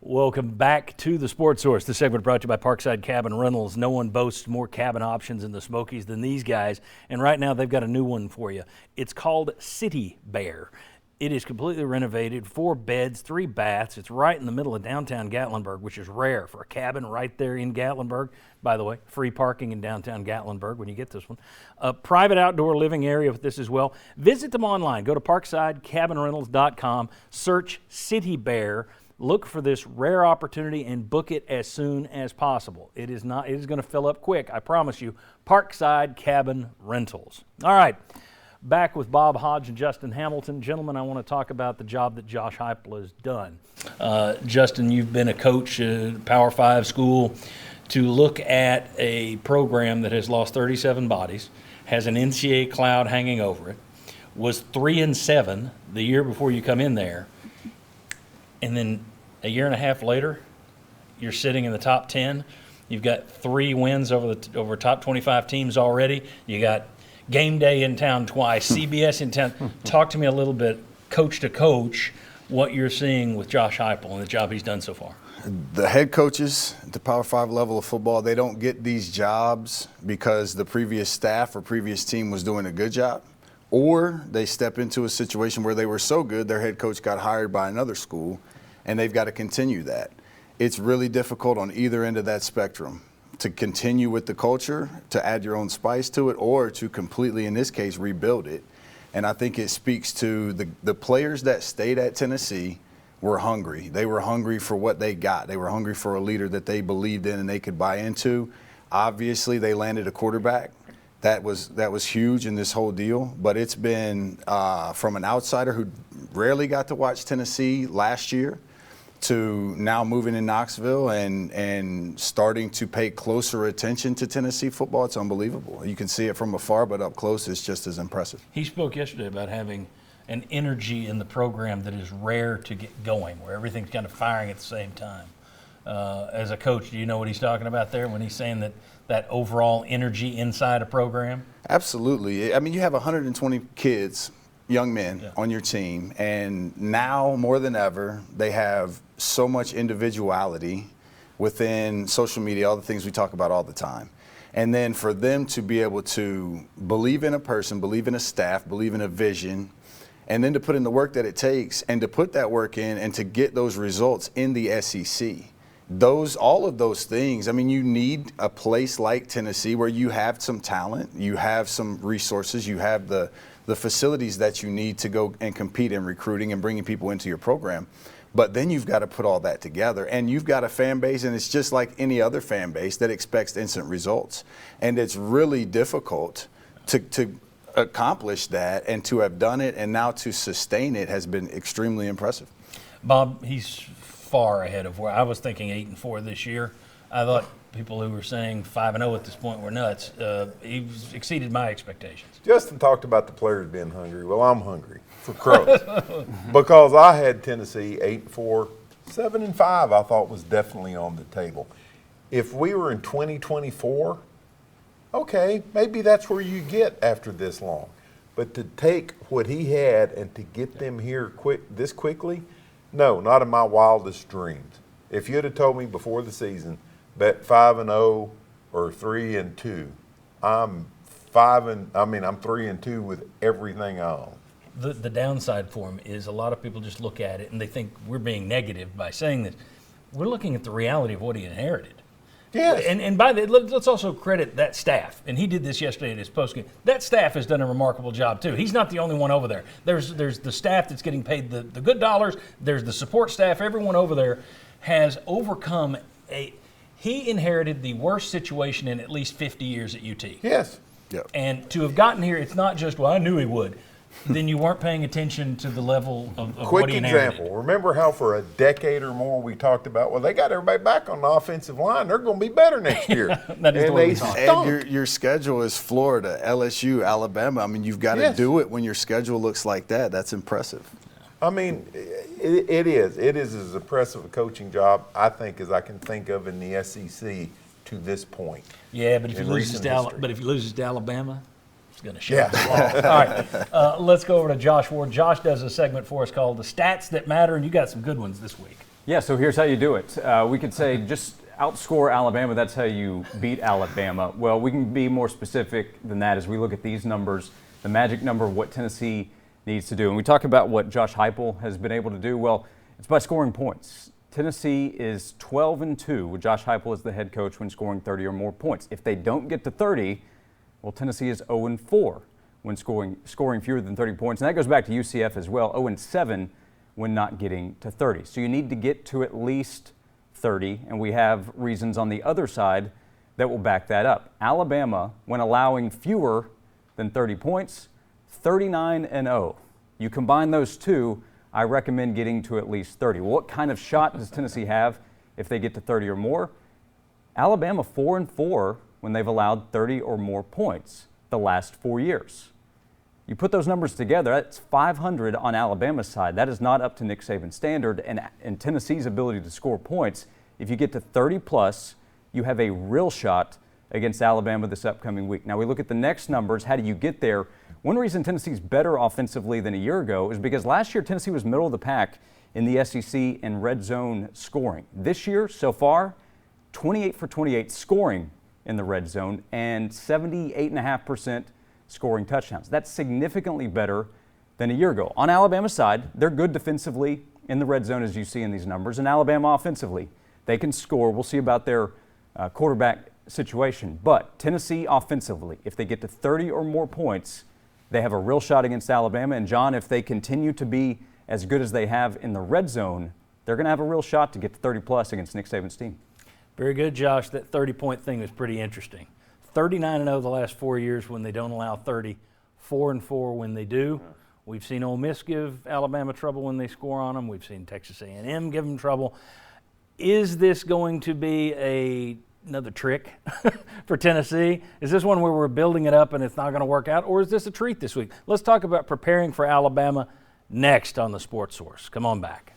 Welcome back to the Sports Source. This segment brought to you by Parkside Cabin Rentals. No one boasts more cabin options in the Smokies than these guys, and right now they've got a new one for you. It's called City Bear. It is completely renovated, 4 beds, 3 baths. It's right in the middle of downtown Gatlinburg, which is rare for a cabin right there in Gatlinburg. By the way, free parking in downtown Gatlinburg when you get this one. A private outdoor living area with this as well. Visit them online. Go to parksidecabinrentals.com, search City Bear. Look for this rare opportunity and book it as soon as possible. It is going to fill up quick, I promise you. Parkside Cabin Rentals. All right, back with Bob Hodge and Justin Hamilton. Gentlemen, I want to talk about the job that Josh Heupel has done. Justin, you've been a coach at a Power 5 school. To look at a program that has lost 37 bodies, has an NCAA cloud hanging over it, was 3-7 the year before you come in there, and then a year and a half later, you're sitting in the top 10. You've got 3 wins over top 25 teams already. You got game day in town twice, CBS in town. Talk to me a little bit, coach to coach, what you're seeing with Josh Heupel and the job he's done so far. The head coaches at the Power 5 level of football, they don't get these jobs because the previous staff or previous team was doing a good job, or they step into a situation where they were so good their head coach got hired by another school and they've got to continue that. It's really difficult on either end of that spectrum to continue with the culture, to add your own spice to it, or to completely, in this case, rebuild it. And I think it speaks to the players that stayed at Tennessee were hungry. They were hungry for what they got. They were hungry for a leader that they believed in and they could buy into. Obviously, they landed a quarterback. That was huge in this whole deal, but it's been from an outsider who rarely got to watch Tennessee last year to now moving in Knoxville and starting to pay closer attention to Tennessee football. It's unbelievable. You can see it from afar, but up close it's just as impressive. He spoke yesterday about having an energy in the program that is rare to get going, where everything's kind of firing at the same time. As a coach, do you know what he's talking about there when he's saying that overall energy inside a program? Absolutely. I mean, you have 120 kids, young men, on your team, and now more than ever, they have so much individuality within social media, all the things we talk about all the time. And then for them to be able to believe in a person, believe in a staff, believe in a vision, and then to put in the work that it takes and to put that work in and to get those results in the SEC. All of those things, I mean, you need a place like Tennessee where you have some talent, you have some resources, you have the facilities that you need to go and compete in recruiting and bringing people into your program. But then you've got to put all that together, and you've got a fan base, and it's just like any other fan base that expects instant results. And it's really difficult to accomplish that, and to have done it and now to sustain it has been extremely impressive. Bob, he's far ahead of where I was thinking. 8-4 this year. I thought people who were saying 5-0 at this point were nuts. He's exceeded my expectations. Justin talked about the players being hungry. Well, I'm hungry for Crows because I had Tennessee 8-4, 7-5. I thought was definitely on the table. If we were in 2024, okay, maybe that's where you get after this long. But to take what he had and to get them here this quickly, no, not in my wildest dreams. If you'd have told me before the season, bet 5-0 or 3-2, I'm 3-2 with everything I own. The downside for him is a lot of people just look at it and they think we're being negative by saying this. We're looking at the reality of what he inherited. Yes. And by that, let's also credit that staff. And he did this yesterday at his postgame. That staff has done a remarkable job too. He's not the only one over there. There's the staff that's getting paid the good dollars. There's the support staff. Everyone over there has overcome he inherited the worst situation in at least 50 years at UT. Yes. Yep. And to have gotten here, it's not just, well, I knew he would. Then you weren't paying attention to the level of what he inherited. Quick example. Remember how for a decade or more we talked about, well, they got everybody back on the offensive line. They're going to be better next year. That is and the way they we talk. stunk. And your schedule is Florida, LSU, Alabama. I mean, you've got to do it when your schedule looks like that. That's impressive. I mean, it is. It is as impressive a coaching job, I think, as I can think of in the SEC to this point. Yeah, but if he loses to Alabama, it's going to shut the ball. All right, let's go over to Josh Ward. Josh does a segment for us called The Stats That Matter, and you got some good ones this week. Yeah, so here's how you do it. We could say just outscore Alabama, that's how you beat Alabama. Well, we can be more specific than that as we look at these numbers, the magic number of what Tennessee needs to do. And we talk about what Josh Heupel has been able to do. Well, it's by scoring points. Tennessee is 12-2 with Josh Heupel as the head coach when scoring 30 or more points. If they don't get to 30, well, Tennessee is 0-4 when scoring fewer than 30 points. And that goes back to UCF as well, 0-7 when not getting to 30. So you need to get to at least 30, and we have reasons on the other side that will back that up. Alabama, when allowing fewer than 30 points, 39-0. You combine those two, I recommend getting to at least 30. Well, what kind of shot does Tennessee have if they get to 30 or more? Alabama 4-4 when they've allowed 30 or more points the last 4 years. You put those numbers together, that's 500 on Alabama's side. That is not up to Nick Saban's standard. And Tennessee's ability to score points, if you get to 30 plus, you have a real shot against Alabama this upcoming week. Now we look at the next numbers. How do you get there? One reason Tennessee's better offensively than a year ago is because last year Tennessee was middle of the pack in the SEC in red zone scoring. This year, so far, 28 for 28 scoring in the red zone and 78.5% scoring touchdowns. That's significantly better than a year ago. On Alabama's side, they're good defensively in the red zone, as you see in these numbers, and Alabama offensively, they can score. We'll see about their quarterback situation. But Tennessee offensively, if they get to 30 or more points, they have a real shot against Alabama. And John, if they continue to be as good as they have in the red zone, they're going to have a real shot to get to 30 plus against Nick Saban's team. Very good, Josh. That 30-point thing was pretty interesting. 39-0 the last 4 years when they don't allow 30, 4-4 when they do. We've seen Ole Miss give Alabama trouble when they score on them. We've seen Texas A&M give them trouble. Is this going to be another trick for Tennessee? Is this one where we're building it up and it's not going to work out, or is this a treat this week? Let's talk about preparing for Alabama next on the Sports Source. Come on back.